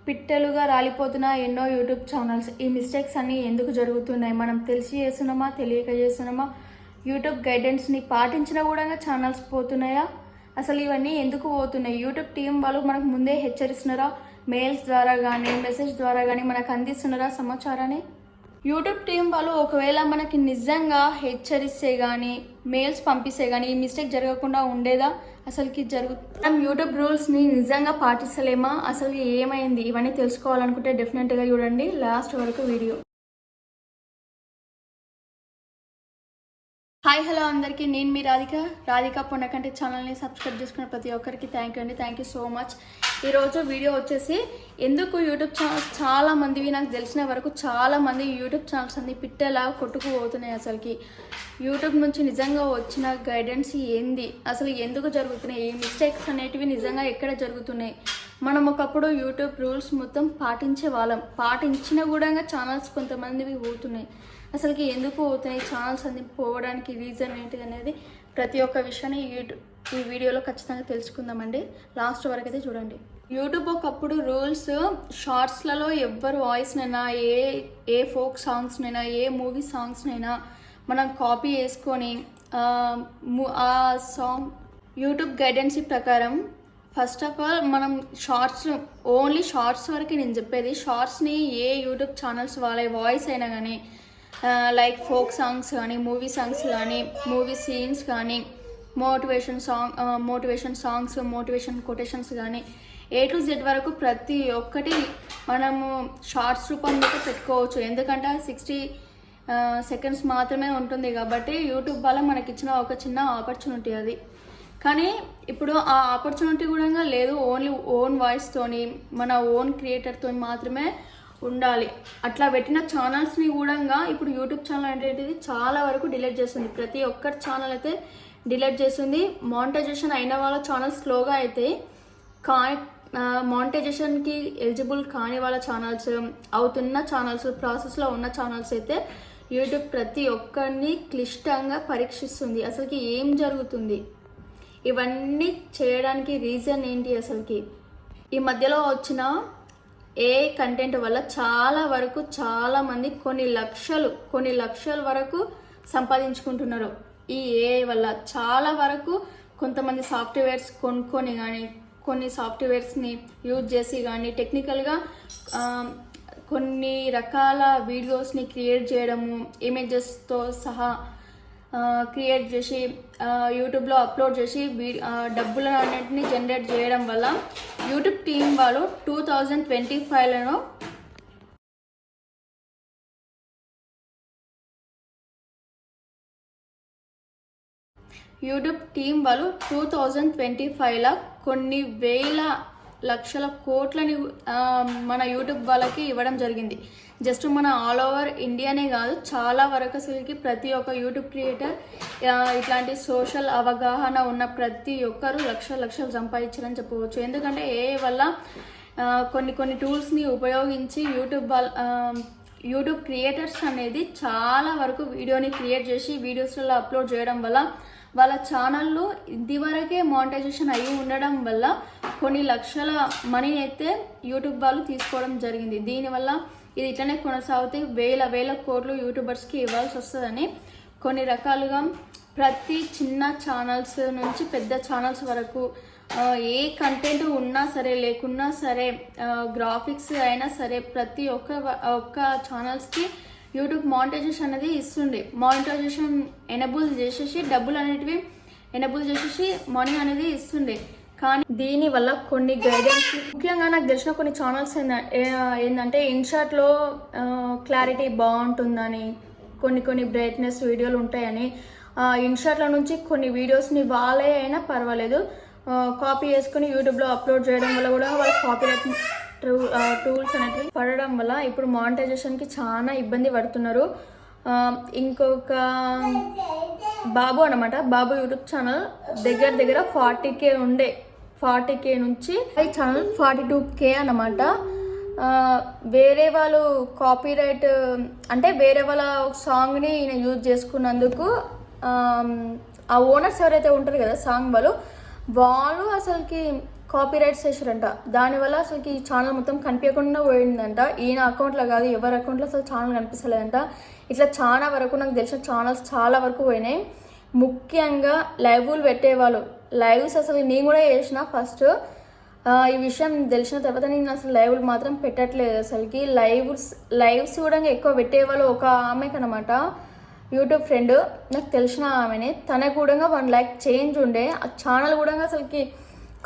పిట్టలుగా రాలిపోతున్న ఎన్నో YouTube channels. ఈ mistakes అన్నీ ఎందుకు జరుగుతున్నాయి? మనం తెలిసి చేస్తున్నామా, తెలియక చేస్తున్నామా? యూట్యూబ్ గైడెన్స్ని పాటించినా కూడా ఛానల్స్ పోతున్నాయా? అసలు ఇవన్నీ ఎందుకు పోతున్నాయి? యూట్యూబ్ టీం వాళ్ళు మనకు ముందే హెచ్చరిస్తున్నారా? మెయిల్స్ ద్వారా కానీ మెసేజ్ ద్వారా కానీ మనకు అందిస్తున్నారా సమాచారాన్ని? యూట్యూబ్ టీం వాళ్ళు ఒకవేళ మనకి నిజంగా హెచ్చరిస్తే కానీ మెయిల్స్ పంపిస్తే కానీ ఈ మిస్టేక్ జరగకుండా ఉండేదా? అసలుకి మనం యూట్యూబ్ రూల్స్ని నిజంగా పాటిస్తలేమా? అసలు ఏమైంది? ఇవన్నీ తెలుసుకోవాలనుకుంటే డెఫినెట్గా చూడండి లాస్ట్ వరకు వీడియో. హాయ్ హలో అందరికీ, నేను మీ రాధిక పొన్నకంటి ఛానల్ని సబ్స్క్రైబ్ చేసుకున్న ప్రతి ఒక్కరికి థ్యాంక్ యూ అండి. Thank you so much. ఈరోజు వీడియో వచ్చేసి ఎందుకు యూట్యూబ్ ఛానల్స్ చాలా మందివి నాకు తెలిసిన వరకు చాలా మంది యూట్యూబ్ ఛానల్స్ అన్ని పిట్టేలా కొట్టుకుపోతున్నాయి. అసలుకి యూట్యూబ్ నుంచి నిజంగా వచ్చిన గైడెన్స్ ఏంది? అసలు ఎందుకు జరుగుతున్నాయి? ఈ మిస్టేక్స్ అనేటివి నిజంగా ఎక్కడ జరుగుతున్నాయి? మనం ఒకప్పుడు యూట్యూబ్ రూల్స్ మొత్తం పాటించే వాళ్ళం, పాటించిన కూడా ఛానల్స్ కొంతమందివి పోతున్నాయి. అసలుకి ఎందుకు పోతున్నాయి ఛానల్స్ అన్ని పోవడానికి రీజన్ ఏంటిది అనేది ప్రతి ఒక్క విషయాన్ని ఈ వీడియోలో ఖచ్చితంగా తెలుసుకుందామండి. లాస్ట్ వరకు అయితే చూడండి. యూట్యూబ్ ఒకప్పుడు రూల్స్ షార్ట్స్లలో ఎవ్వరు వాయిస్నైనా ఏ ఫోక్ సాంగ్స్నైనా ఏ మూవీ సాంగ్స్నైనా మనం కాపీ చేసుకొని ఆ సాంగ్ యూట్యూబ్ గైడెన్స్ ప్రకారం ఫస్ట్ ఆఫ్ ఆల్ మనం ఓన్లీ షార్ట్స్ వరకు నేను చెప్పేది. షార్ట్స్ని ఏ యూట్యూబ్ ఛానల్స్ వాళ్ళ వాయిస్ అయినా కానీ లైక్ ఫోక్ సాంగ్స్ కానీ మూవీ సాంగ్స్ కానీ మూవీ సీన్స్ కానీ మోటివేషన్ సాంగ్స్ మోటివేషన్ కొటేషన్స్ కానీ A to Z వరకు ప్రతి ఒక్కటి మనము షార్ట్స్ రూపంలో పెట్టుకోవచ్చు. ఎందుకంటే 60 సెకండ్స్ మాత్రమే ఉంటుంది కాబట్టి యూట్యూబ్ వల్ల మనకి ఇచ్చిన ఒక చిన్న ఆపర్చునిటీ అది. కానీ ఇప్పుడు ఆ ఆపర్చునిటీ కూడా లేదు. ఓన్లీ ఓన్ వాయిస్తోని మన ఓన్ క్రియేటర్తో మాత్రమే ఉండాలి. అట్లా పెట్టిన ఛానల్స్ని కూడా ఇప్పుడు యూట్యూబ్ ఛానల్ అనేది చాలా వరకు డిలీట్ చేస్తుంది. ప్రతి ఒక్కరి ఛానల్ అయితే డిలీట్ చేస్తుంది. మానిటైజేషన్ అయిన వాళ్ళ ఛానల్స్ స్లోగా అయితే మానిటైజేషన్కి ఎలిజిబుల్ కాని వాళ్ళ ఛానల్స్, అవుతున్న ఛానల్స్, ప్రాసెస్లో ఉన్న ఛానల్స్ అయితే యూట్యూబ్ ప్రతి ఒక్కరిని క్లిష్టంగా పరీక్షిస్తుంది. అసలుకి ఏం జరుగుతుంది? ఇవన్నీ చేయడానికి రీజన్ ఏంటి? అసలుకి ఈ మధ్యలో వచ్చిన ఏ కంటెంట్ వల్ల చాలా వరకు చాలామంది కొన్ని లక్షల వరకు సంపాదించుకుంటున్నారు. ఈ ఏ వల్ల చాలా వరకు కొంతమంది సాఫ్ట్వేర్స్ కొనుక్కొని కానీ కొన్ని సాఫ్ట్వేర్స్ని యూజ్ చేసి కానీ టెక్నికల్గా కొన్ని రకాల వీడియోస్ని క్రియేట్ చేయడము, ఇమేజెస్తో సహా క్రియేట్ చేసి యూట్యూబ్లో అప్లోడ్ చేసి డబ్బులను అన్నింటినీ జనరేట్ చేయడం వల్ల యూట్యూబ్ టీం వాళ్ళు 2025లో కొన్ని వేల లక్షల కోట్లని మన యూట్యూబ్ వాళ్ళకి ఇవ్వడం జరిగింది. జస్ట్ మన ఆల్ ఓవర్ ఇండియానే కాదు, చాలా వరకు అసలుకి ప్రతి ఒక్క యూట్యూబ్ క్రియేటర్ ఇట్లాంటి సోషల్ అవగాహన ఉన్న ప్రతి ఒక్కరు లక్షలు సంపాదించారని చెప్పవచ్చు. ఎందుకంటే ఏ వల్ల కొన్ని టూల్స్ని ఉపయోగించి యూట్యూబ్ క్రియేటర్స్ అనేది చాలా వరకు వీడియోని క్రియేట్ చేసి వీడియోస్లలో అప్లోడ్ చేయడం వల్ల వాళ్ళ ఛానల్లో ఇదివరకే మానిటైజేషన్ అయ్యి ఉండడం వల్ల కొన్ని లక్షల మనీ అయితే యూట్యూబ్ వాళ్ళు తీసుకోవడం జరిగింది. దీనివల్ల ఇది ఇట్లనే కొనసాగితే వేల కోట్లు యూట్యూబర్స్కి ఇవ్వాల్సి వస్తుందని కొన్ని రకాలుగా ప్రతి చిన్న ఛానల్స్ నుంచి పెద్ద ఛానల్స్ వరకు ఏ కంటెంట్ ఉన్నా సరే లేకున్నా సరే గ్రాఫిక్స్ అయినా సరే ప్రతి ఒక్క ఛానల్స్కి యూట్యూబ్ మానిటైజేషన్ అనేది ఇస్తుంది. మానిటైజేషన్ ఎనేబుల్ చేసేసి డబ్బులు అనేటివి ఎనేబుల్ చేసేసి మనీ అనేది ఇస్తుంది. కానీ దీనివల్ల కొన్ని గైడెన్స్, ముఖ్యంగా నాకు తెలిసిన కొన్ని ఛానల్స్ ఏంటంటే ఇన్షాట్లో క్లారిటీ బాగుంటుందని, కొన్ని బ్రైట్నెస్ వీడియోలు ఉంటాయని ఇన్షాట్ల నుంచి కొన్ని వీడియోస్ని వాళ్ళే అయినా పర్వాలేదు కాపీ చేసుకుని యూట్యూబ్లో అప్లోడ్ చేయడం వల్ల కూడా వాళ్ళ కాపీరైట్ టూల్స్ అనేవి పడడం వల్ల ఇప్పుడు మానిటైజేషన్కి చాలా ఇబ్బంది పడుతున్నారు. ఇంకొక బాబు అనమాట, బాబు యూట్యూబ్ ఛానల్ దగ్గర 40K ఉండే, 40K నుంచి ఈ ఛానల్ 42K అనమాట. వేరే వాళ్ళు కాపీరైట్ అంటే వేరే వాళ్ళ సాంగ్ని ఈయన యూజ్ చేసుకున్నందుకు ఆ ఓనర్స్ ఎవరైతే ఉంటారు కదా సాంగ్ వాళ్ళు అసలుకి కాపీరైట్స్ చేశారంట. దానివల్ల అసలుకి ఈ ఛానల్ మొత్తం కనిపించకుండా పోయిందంట. ఈయన అకౌంట్లో కాదు, ఎవరి అకౌంట్లో అసలు ఛానల్ కనిపిస్తలేదంట. ఇట్లా చాలా వరకు నాకు తెలిసిన ఛానల్స్ చాలా వరకు పోయినాయి. ముఖ్యంగా లైవ్లు పెట్టేవాళ్ళు, లైవ్స్ అసలు నేను కూడా చేసిన ఫస్ట్. ఈ విషయం తెలిసిన తర్వాత నేను అసలు లైవ్లు మాత్రం పెట్టట్లేదు అసలుకి. లైవ్స్ కూడా ఎక్కువ పెట్టేవాళ్ళు ఒక ఆమెకి అనమాట, యూట్యూబ్ ఫ్రెండ్, నాకు తెలిసిన ఆమెనే. తన కూడా 1 lakh చేంజ్ ఉండే. ఆ ఛానల్ కూడా అసలుకి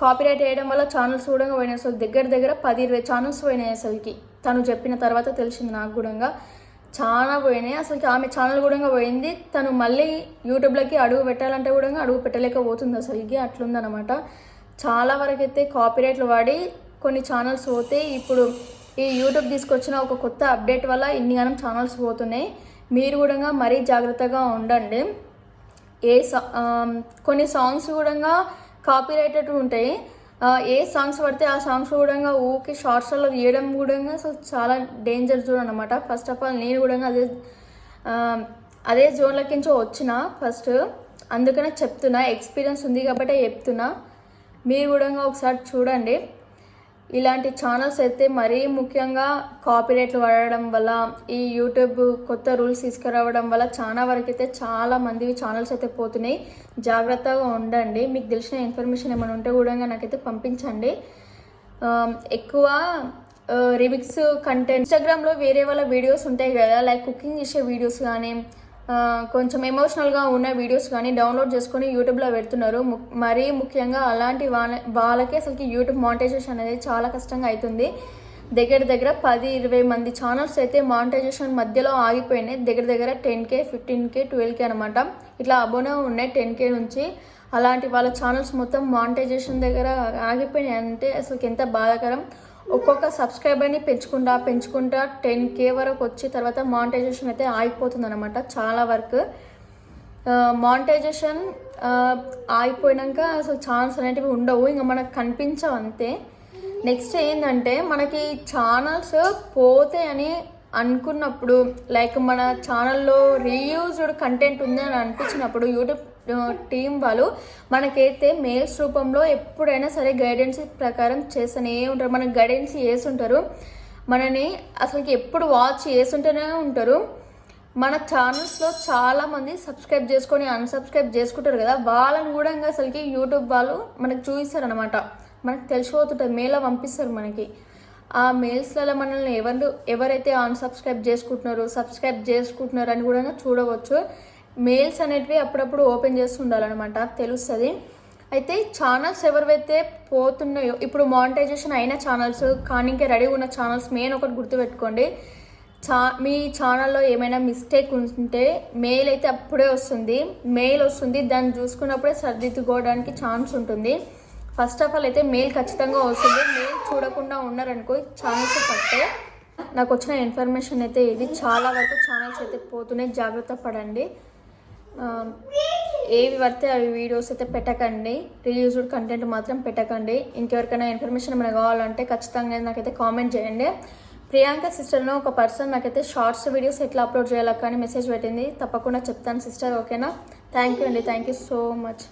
కాపీరైట్ వేయడం వల్ల ఛానల్స్ కూడా పోయినాయి. అసలు దగ్గర 10-20 ఛానల్స్ పోయినాయి అసలుకి. తను చెప్పిన తర్వాత తెలిసింది నాకు కూడా చాలా పోయినాయి అసలుకి. ఆమె ఛానల్ కూడా పోయింది. తను మళ్ళీ యూట్యూబ్లోకి అడుగు పెట్టాలంటే కూడా అడుగు పెట్టలేకపోతుంది అసలుకి. అట్లుందనమాట. చాలా వరకు అయితే కాపీరైట్లు వాడి కొన్ని ఛానల్స్ పోతే, ఇప్పుడు ఈ యూట్యూబ్ తీసుకొచ్చిన ఒక కొత్త అప్డేట్ వల్ల ఇన్నిగానం ఛానల్స్ పోతున్నాయి. మీరు కూడా మరీ జాగ్రత్తగా ఉండండి. కొన్ని సాంగ్స్ కూడా కాపీరైటెడ్ ఉంటాయి. ఏ సాంగ్స్ పడితే ఆ సాంగ్స్ కూడా ఊకి షార్ట్స్లో తీయడం కూడా అసలు చాలా డేంజర్ జోన్ అనమాట. ఫస్ట్ ఆఫ్ ఆల్ నేను కూడా అదే జోన్లకించో వచ్చిన ఫస్ట్, అందుకనే చెప్తున్నా. ఎక్స్పీరియన్స్ ఉంది కాబట్టి చెప్తున్నా. మీరు కూడా ఒకసారి చూడండి. ఇలాంటి ఛానల్స్ అయితే మరీ ముఖ్యంగా కాపీరైట్లు వాడడం వల్ల, ఈ యూట్యూబ్ కొత్త రూల్స్ తీసుకురావడం వల్ల చాలా వరకు అయితే చాలా మంది ఛానల్స్ అయితే పోతున్నాయి. జాగ్రత్తగా ఉండండి. మీకు తెలిసిన ఇన్ఫర్మేషన్ ఏమైనా ఉంటే కూడా నాకైతే పంపించండి. ఎక్కువ రిమిక్స్ కంటెంట్ ఇన్స్టాగ్రామ్లో వేరే వాళ్ళ వీడియోస్ ఉంటాయి కదా, లైక్ కుకింగ్ చేసే వీడియోస్ కానీ, కొంచెం ఎమోషనల్గా ఉన్న వీడియోస్ కానీ డౌన్లోడ్ చేసుకొని యూట్యూబ్లో పెడుతున్నారు. మరీ ముఖ్యంగా అలాంటి వాళ్ళకి అసలుకి యూట్యూబ్ మానిటైజేషన్ అనేది చాలా కష్టంగా అవుతుంది. దగ్గర 10-20 మంది ఛానల్స్ అయితే మానిటైజేషన్ మధ్యలో ఆగిపోయినాయి. దగ్గర 10K, 15K, 12K అనమాట. ఇట్లా అబోనే ఉన్నాయి 10K నుంచి. అలాంటి వాళ్ళ ఛానల్స్ మొత్తం మానిటైజేషన్ దగ్గర ఆగిపోయినాయి అంటే అసలుకి ఎంత బాధాకరం. ఒక్కొక్క సబ్స్క్రైబర్ని పెంచుకుంటా 10K వరకు వచ్చి తర్వాత మానిటైజేషన్ అయితే ఆగిపోతుంది అనమాట. చాలా వరకు మానిటైజేషన్ ఆగిపోయినాక అసలు ఛానల్స్ అనేటివి ఉండవు, ఇంకా మనకు కనిపించవు అంతే. నెక్స్ట్ ఏంటంటే, మనకి ఛానల్స్ పోతే అని అనుకున్నప్పుడు, లైక్ మన ఛానల్లో రీయూజ్డ్ కంటెంట్ ఉంది అని అనిపించినప్పుడు యూట్యూబ్ టీం వాళ్ళు మనకైతే మెయిల్స్ రూపంలో ఎప్పుడైనా సరే గైడెన్స్ ప్రకారం చేస్తూనే ఉంటారు. మనకు గైడెన్స్ చేస్తుంటారు, మనని అసలుకి ఎప్పుడు వాచ్ చేస్తుంటూనే ఉంటారు. మన ఛానల్స్లో చాలామంది సబ్స్క్రైబ్ చేసుకొని అన్సబ్స్క్రైబ్ చేసుకుంటారు కదా, వాళ్ళని కూడా ఇంకా అసలుకి యూట్యూబ్ వాళ్ళు మనకు చూపిస్తారు అనమాట. మనకు తెలిసిపోతుంటుంది, మెయిల్లో పంపిస్తారు మనకి. ఆ మెయిల్స్లలో మనల్ని ఎవరైతే అన్సబ్స్క్రైబ్ సబ్స్క్రైబ్ చేసుకుంటున్నారు అని కూడా చూడవచ్చు. మెయిల్స్ అనేటివి అప్పుడప్పుడు ఓపెన్ చేస్తూ ఉండాలన్నమాట, తెలుస్తుంది. అయితే ఛానల్స్ ఎవరివైతే పోతున్నాయో, ఇప్పుడు మానిటైజేషన్ అయిన ఛానల్స్ కానీ ఇంకా రెడీ ఉన్న ఛానల్స్ మెయిన్ ఒకటి గుర్తుపెట్టుకోండి. మీ ఛానల్లో ఏమైనా మిస్టేక్ ఉంటే మెయిల్ అయితే అప్పుడే వస్తుంది. దాన్ని చూసుకున్నప్పుడే సరిదిద్దుకోవడానికి ఛాన్స్ ఉంటుంది. ఫస్ట్ ఆఫ్ ఆల్ అయితే మెయిల్ ఖచ్చితంగా వస్తుంది. మెయిల్ చూడకుండా ఉన్నారనుకో ఛానల్స్ పట్టే. నాకు వచ్చిన ఇన్ఫర్మేషన్ అయితే ఇది. చాలా వరకు ఛానల్స్ అయితే పోతున్నాయి, జాగ్రత్త పడండి. ఏవి పడితే అవి వీడియోస్ అయితే పెట్టకండి, రీయూజ్డ్ కంటెంట్ మాత్రం పెట్టకండి. ఇంకెవరికైనా ఇన్ఫర్మేషన్ ఏమైనా కావాలంటే ఖచ్చితంగా నాకైతే కామెంట్ చేయండి. ప్రియాంక సిస్టర్లో ఒక పర్సన్ నాకైతే షార్ట్స్ వీడియోస్ ఎట్లా అప్లోడ్ చేయాలో కానీ మెసేజ్ పెట్టింది, తప్పకుండా చెప్తాను సిస్టర్, ఓకేనా? థ్యాంక్ యూ అండి, థ్యాంక్ యూ సో మచ్.